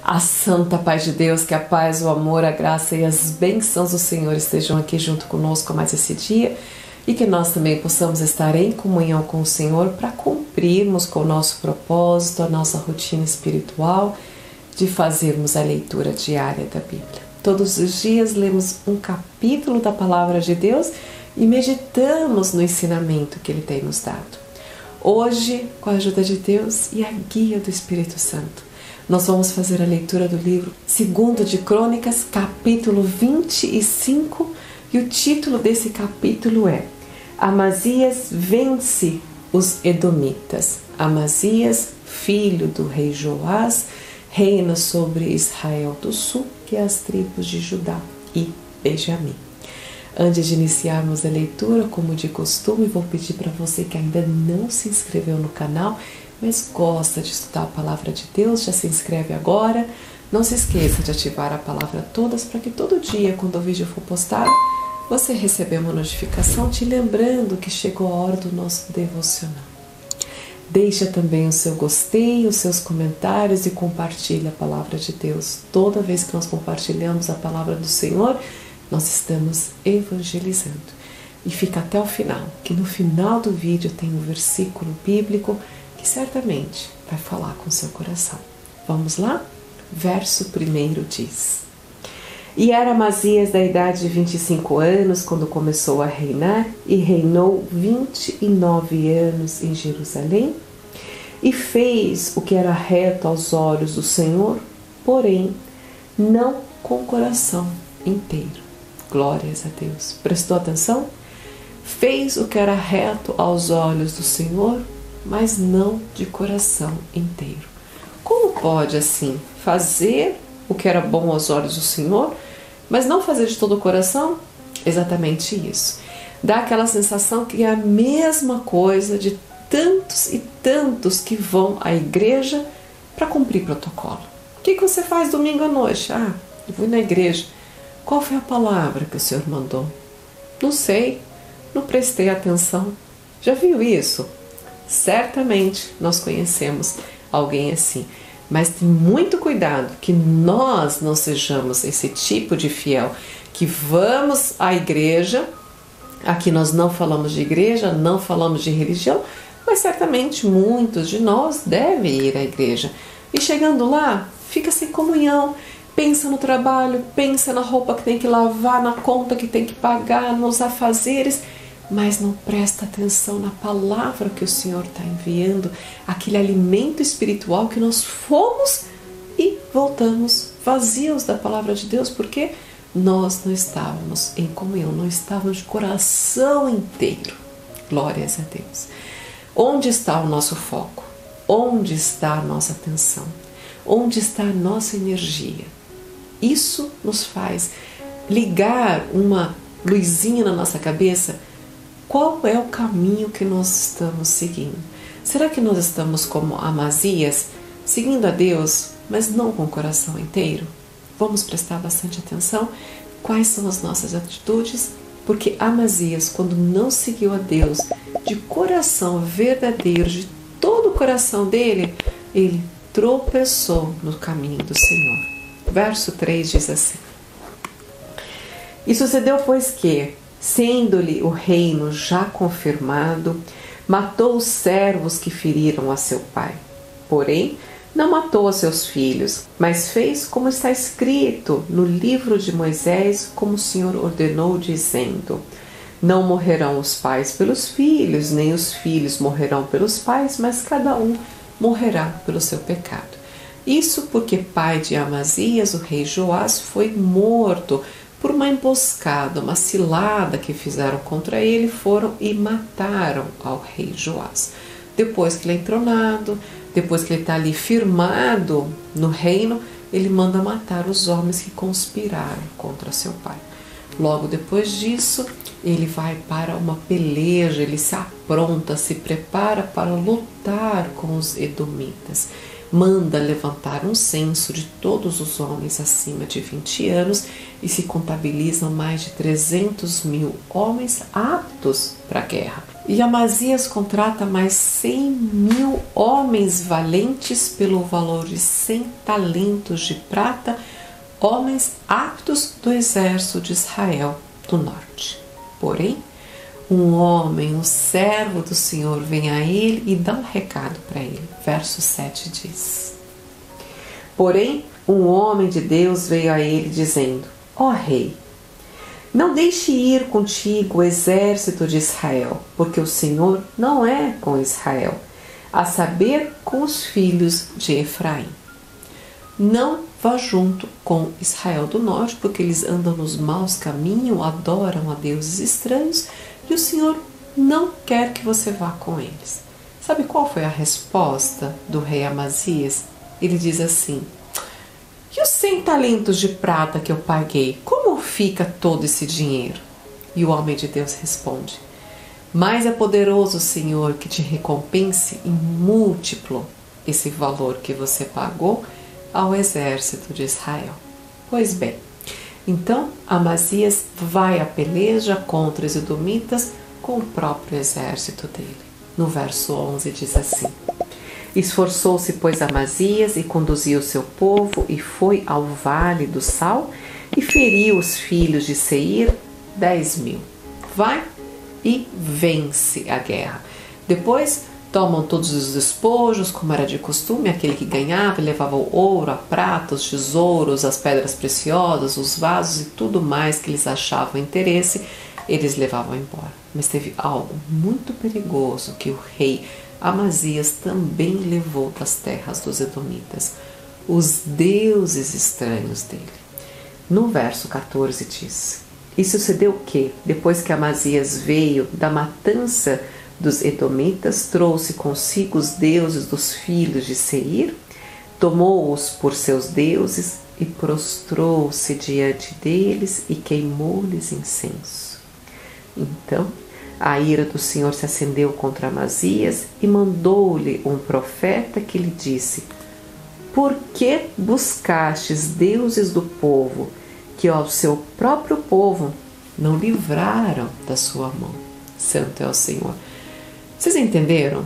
A santa paz de Deus, que a paz, o amor, a graça e as bênçãos do Senhor estejam aqui junto conosco mais esse dia e que nós também possamos estar em comunhão com o Senhor para cumprirmos com o nosso propósito, a nossa rotina espiritual de fazermos a leitura diária da Bíblia. Todos os dias lemos um capítulo da Palavra de Deus e meditamos no ensinamento que Ele tem nos dado. Hoje, com a ajuda de Deus e a guia do Espírito Santo, nós vamos fazer a leitura do livro 2 de Crônicas, capítulo 25, e o título desse capítulo é Amazias vence os Edomitas. Amazias, filho do rei Joás, reina sobre Israel do Sul, que é as tribos de Judá e Benjamim. Antes de iniciarmos a leitura, como de costume, vou pedir para você que ainda não se inscreveu no canal, mas gosta de estudar a Palavra de Deus, já se inscreve agora. Não se esqueça de ativar a palavra todas para que todo dia, quando o vídeo for postado, você receba uma notificação te lembrando que chegou a hora do nosso devocional. Deixa também o seu gostei, os seus comentários e compartilhe a Palavra de Deus. Toda vez que nós compartilhamos a Palavra do Senhor, nós estamos evangelizando. E fica até o final, que no final do vídeo tem um versículo bíblico que certamente vai falar com o seu coração. Vamos lá? Verso 1 diz: E era Amazias da idade de 25 anos quando começou a reinar, e reinou 29 anos em Jerusalém, e fez o que era reto aos olhos do Senhor, porém não com o coração inteiro. Glórias a Deus. Prestou atenção? Fez o que era reto aos olhos do Senhor, mas não de coração inteiro. Como pode assim fazer o que era bom aos olhos do Senhor, mas não fazer de todo o coração? Exatamente isso. Dá aquela sensação que é a mesma coisa de tantos e tantos que vão à igreja para cumprir protocolo. O que você faz domingo à noite? Eu fui na igreja. Qual foi a palavra que o Senhor mandou? Não sei, não prestei atenção. Já viu isso? Certamente nós conhecemos alguém assim, mas tem muito cuidado que nós não sejamos esse tipo de fiel, que vamos à igreja. Aqui nós não falamos de igreja, não falamos de religião, mas certamente muitos de nós devem ir à igreja. E chegando lá, fica sem comunhão, pensa no trabalho, pensa na roupa que tem que lavar, na conta que tem que pagar, nos afazeres, mas não presta atenção na palavra que o Senhor está enviando, aquele alimento espiritual que nós fomos e voltamos vazios da palavra de Deus, porque nós não estávamos em comunhão, não estávamos de coração inteiro. Glórias a Deus. Onde está o nosso foco? Onde está a nossa atenção? Onde está a nossa energia? Isso nos faz ligar uma luzinha na nossa cabeça. Qual é o caminho que nós estamos seguindo? Será que nós estamos como Amazias, seguindo a Deus, mas não com o coração inteiro? Vamos prestar bastante atenção. Quais são as nossas atitudes? Porque Amazias, quando não seguiu a Deus de coração verdadeiro, de todo o coração dele, ele tropeçou no caminho do Senhor. Verso 3 diz assim: E sucedeu, pois, que, sendo-lhe o reino já confirmado, matou os servos que feriram a seu pai. Porém, não matou a seus filhos, mas fez como está escrito no livro de Moisés, como o Senhor ordenou, dizendo: Não morrerão os pais pelos filhos, nem os filhos morrerão pelos pais, mas cada um morrerá pelo seu pecado. Isso porque pai de Amazias, o rei Joás, foi morto por uma emboscada, uma cilada que fizeram contra ele, foram e mataram ao rei Joás. Depois que ele é entronado, depois que ele está ali firmado no reino, ele manda matar os homens que conspiraram contra seu pai. Logo depois disso, ele vai para uma peleja, ele se apronta, se prepara para lutar com os edomitas. Manda levantar um censo de todos os homens acima de 20 anos e se contabilizam mais de 300.000 homens aptos para a guerra. E Amazias contrata mais 100.000 homens valentes pelo valor de 100 talentos de prata, homens aptos do exército de Israel do norte. Porém, um homem, um servo do Senhor, vem a ele e dá um recado para ele. Verso 7 diz: Porém, um homem de Deus veio a ele dizendo: Ó rei, não deixe ir contigo o exército de Israel, porque o Senhor não é com Israel, a saber, com os filhos de Efraim. Não vá junto com Israel do norte, porque eles andam nos maus caminhos, adoram a deuses estranhos, e o Senhor não quer que você vá com eles. Sabe qual foi a resposta do rei Amazias? Ele diz assim: E os 100 talentos de prata que eu paguei, como fica todo esse dinheiro? E o homem de Deus responde: Mais é poderoso o Senhor que te recompense em múltiplo esse valor que você pagou ao exército de Israel. Pois bem, então Amazias vai à peleja contra os edomitas com o próprio exército dele. No verso 11 diz assim: Esforçou-se, pois, Amazias e conduziu o seu povo e foi ao vale do Sal e feriu os filhos de Seir 10.000. Vai e vence a guerra. Depois tomam todos os despojos, como era de costume, aquele que ganhava levava o ouro, a prata, os tesouros, as pedras preciosas, os vasos e tudo mais que eles achavam interesse, eles levavam embora. Mas teve algo muito perigoso que o rei Amazias também levou das terras dos edomitas: os deuses estranhos dele. No verso 14 diz: E sucedeu que, depois que Amazias veio da matança dos edomitas, trouxe consigo os deuses dos filhos de Seir, tomou-os por seus deuses e prostrou-se diante deles e queimou-lhes incenso. Então a ira do Senhor se acendeu contra Amazias e mandou-lhe um profeta que lhe disse: Por que buscastes deuses do povo, que ao seu próprio povo não livraram da sua mão? Santo é o Senhor. Vocês entenderam?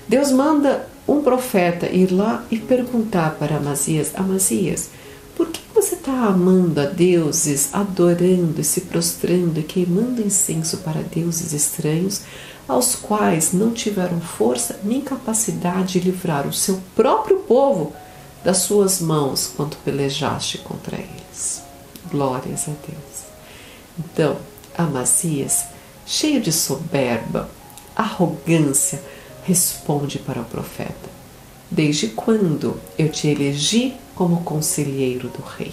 Deus manda um profeta ir lá e perguntar para Amazias: Amazias, por que você está amando a deuses, adorando e se prostrando e queimando incenso para deuses estranhos, aos quais não tiveram força nem capacidade de livrar o seu próprio povo das suas mãos quando pelejaste contra eles? Glórias a Deus. Então, Amazias, cheio de soberba, arrogância, responde para o profeta: Desde quando eu te elegi como conselheiro do rei?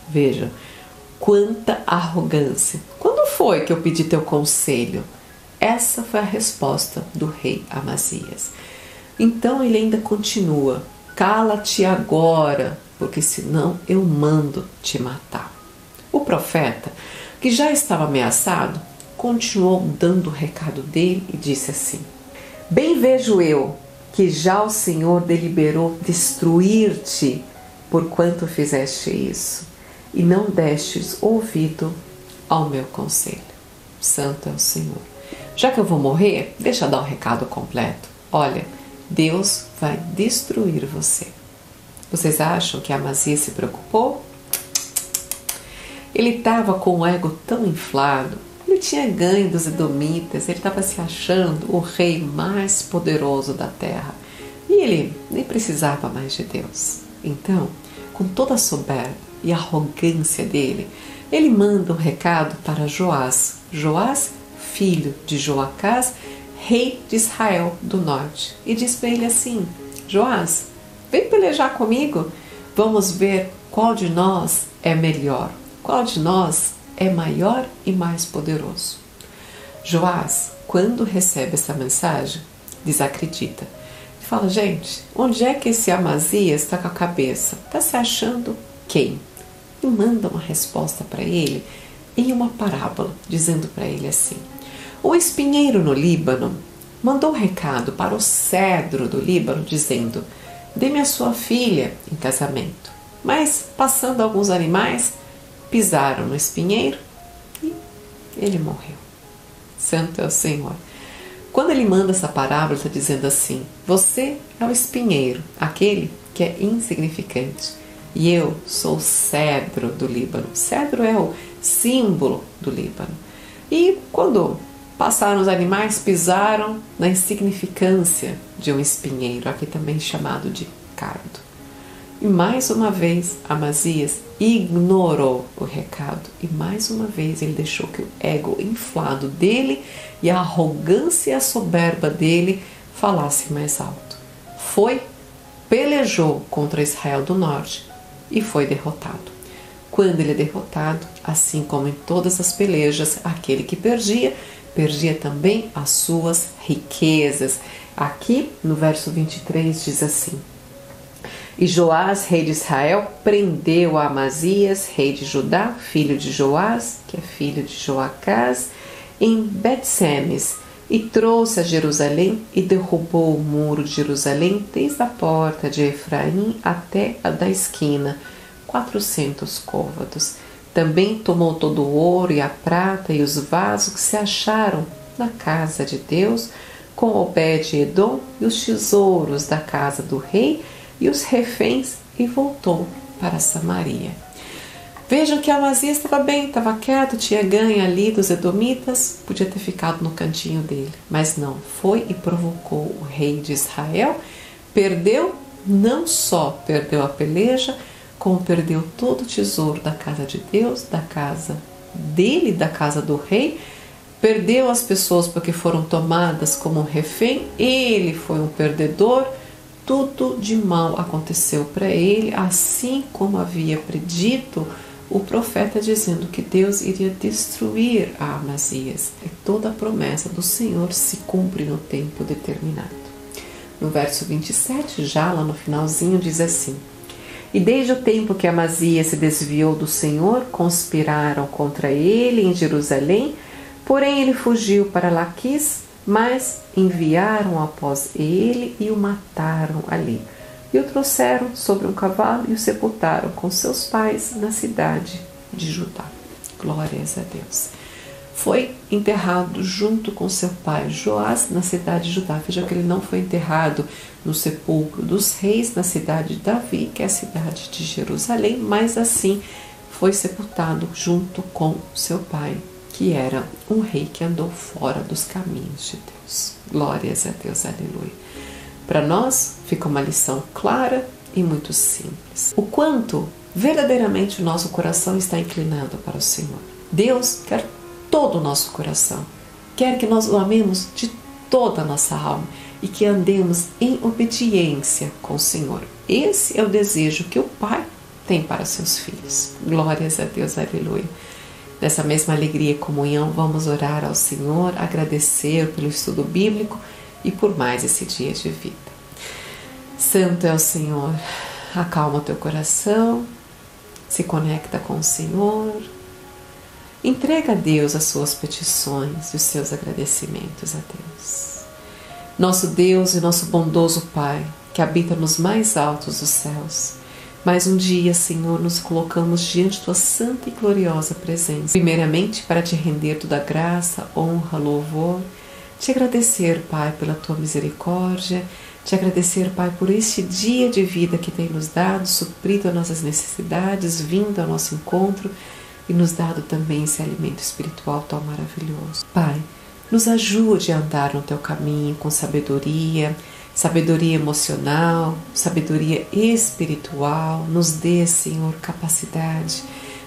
Veja, quanta arrogância! Quando foi que eu pedi teu conselho? Essa foi a resposta do rei Amazias. Então ele ainda continua: Cala-te agora, porque senão eu mando te matar. O profeta, que já estava ameaçado, continuou dando o recado dele e disse assim: Bem vejo eu que já o Senhor deliberou destruir-te por quanto fizeste isso, e não destes ouvido ao meu conselho. Santo é o Senhor. Já que eu vou morrer, deixa eu dar o recado completo. Olha, Deus vai destruir você. Vocês acham que Amazias se preocupou? Ele estava com o ego tão inflado. Ele tinha ganho dos edomitas, ele estava se achando o rei mais poderoso da terra. E ele nem precisava mais de Deus. Então, com toda a soberba e arrogância dele, ele manda um recado para Joás. Joás, filho de Joacás, rei de Israel do norte. E diz para ele assim: Joás, vem pelejar comigo. Vamos ver qual de nós é melhor. Qual de nós é maior e mais poderoso? Joás, quando recebe essa mensagem, desacredita. Ele fala: gente, onde é que esse Amazias está com a cabeça? Está se achando quem? E manda uma resposta para ele em uma parábola, dizendo para ele assim: o espinheiro no Líbano mandou um recado para o cedro do Líbano, dizendo: dê-me a sua filha em casamento. Mas, passando alguns animais, pisaram no espinheiro e ele morreu. Santo é o Senhor. Quando ele manda essa parábola, ele está dizendo assim: você é o espinheiro, aquele que é insignificante, e eu sou o cedro do Líbano. O cedro é o símbolo do Líbano. E quando passaram os animais, pisaram na insignificância de um espinheiro, aqui também chamado de cardo. E mais uma vez Amazias ignorou o recado, e mais uma vez ele deixou que o ego inflado dele e a arrogância e a soberba dele falasse mais alto. Pelejou contra Israel do Norte e foi derrotado. Quando ele é derrotado, assim como em todas as pelejas, aquele que perdia também as suas riquezas. Aqui no verso 23 diz assim: e Joás, rei de Israel, prendeu a Amazias, rei de Judá, filho de Joás, que é filho de Joacás, em Bet-Semes, e trouxe a Jerusalém e derrubou o muro de Jerusalém desde a porta de Efraim até a da esquina, 400 côvados. Também tomou todo o ouro e a prata e os vasos que se acharam na casa de Deus, com Obed-Edom e os tesouros da casa do rei e os reféns, e voltou para Samaria. Vejam que Amazias estava bem, estava quieto, tinha ganho ali dos edomitas, podia ter ficado no cantinho dele, mas não, foi e provocou o rei de Israel, perdeu, não só perdeu a peleja, como perdeu todo o tesouro da casa de Deus, da casa dele, da casa do rei, perdeu as pessoas porque foram tomadas como refém, ele foi um perdedor. Tudo de mal aconteceu para ele, assim como havia predito o profeta, dizendo que Deus iria destruir a Amazias. E toda a promessa do Senhor se cumpre no tempo determinado. No verso 27, já lá no finalzinho, diz assim: e desde o tempo que Amazias se desviou do Senhor, conspiraram contra ele em Jerusalém, porém ele fugiu para Laquis, mas enviaram após ele e o mataram ali. E o trouxeram sobre um cavalo e o sepultaram com seus pais na cidade de Judá. Glórias a Deus. Foi enterrado junto com seu pai Joás na cidade de Judá. Veja que ele não foi enterrado no sepulcro dos reis na cidade de Davi, que é a cidade de Jerusalém, mas assim foi sepultado junto com seu pai, que era um rei que andou fora dos caminhos de Deus. Glórias a Deus, aleluia. Para nós fica uma lição clara e muito simples. O quanto verdadeiramente o nosso coração está inclinado para o Senhor. Deus quer todo o nosso coração. Quer que nós o amemos de toda a nossa alma e que andemos em obediência com o Senhor. Esse é o desejo que o Pai tem para seus filhos. Glórias a Deus, aleluia. Nessa mesma alegria e comunhão, vamos orar ao Senhor, agradecer pelo estudo bíblico e por mais esse dia de vida. Santo é o Senhor, acalma o teu coração, se conecta com o Senhor, entrega a Deus as suas petições e os seus agradecimentos a Deus. Nosso Deus e nosso bondoso Pai, que habita nos mais altos dos céus, mais um dia, Senhor, nos colocamos diante de tua santa e gloriosa presença. Primeiramente, para te render toda a graça, honra, louvor. Te agradecer, Pai, pela tua misericórdia. Te agradecer, Pai, por este dia de vida que tem nos dado, suprido as nossas necessidades, vindo ao nosso encontro e nos dado também esse alimento espiritual tão maravilhoso. Pai, nos ajude a andar no teu caminho com sabedoria, sabedoria emocional, sabedoria espiritual. Nos dê, Senhor, capacidade,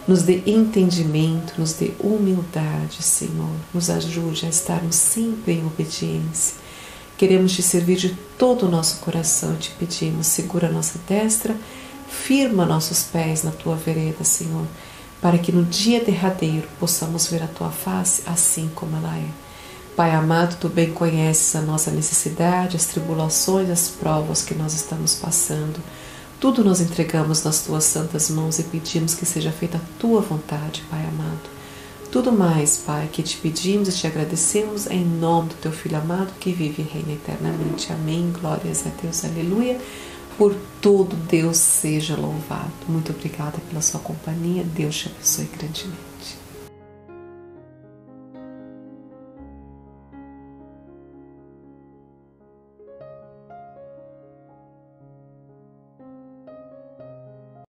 nos dê entendimento, nos dê humildade, Senhor. Nos ajude a estarmos sempre em obediência. Queremos te servir de todo o nosso coração. Te pedimos, segura a nossa destra, firma nossos pés na tua vereda, Senhor, para que no dia derradeiro possamos ver a tua face assim como ela é. Pai amado, tu bem conheces a nossa necessidade, as tribulações, as provas que nós estamos passando. Tudo nós entregamos nas tuas santas mãos e pedimos que seja feita a tua vontade, Pai amado. Tudo mais, Pai, que te pedimos e te agradecemos em nome do teu Filho amado que vive e reina eternamente. Amém. Glórias a Deus. Aleluia. Por tudo, Deus seja louvado. Muito obrigada pela sua companhia. Deus te abençoe grandemente.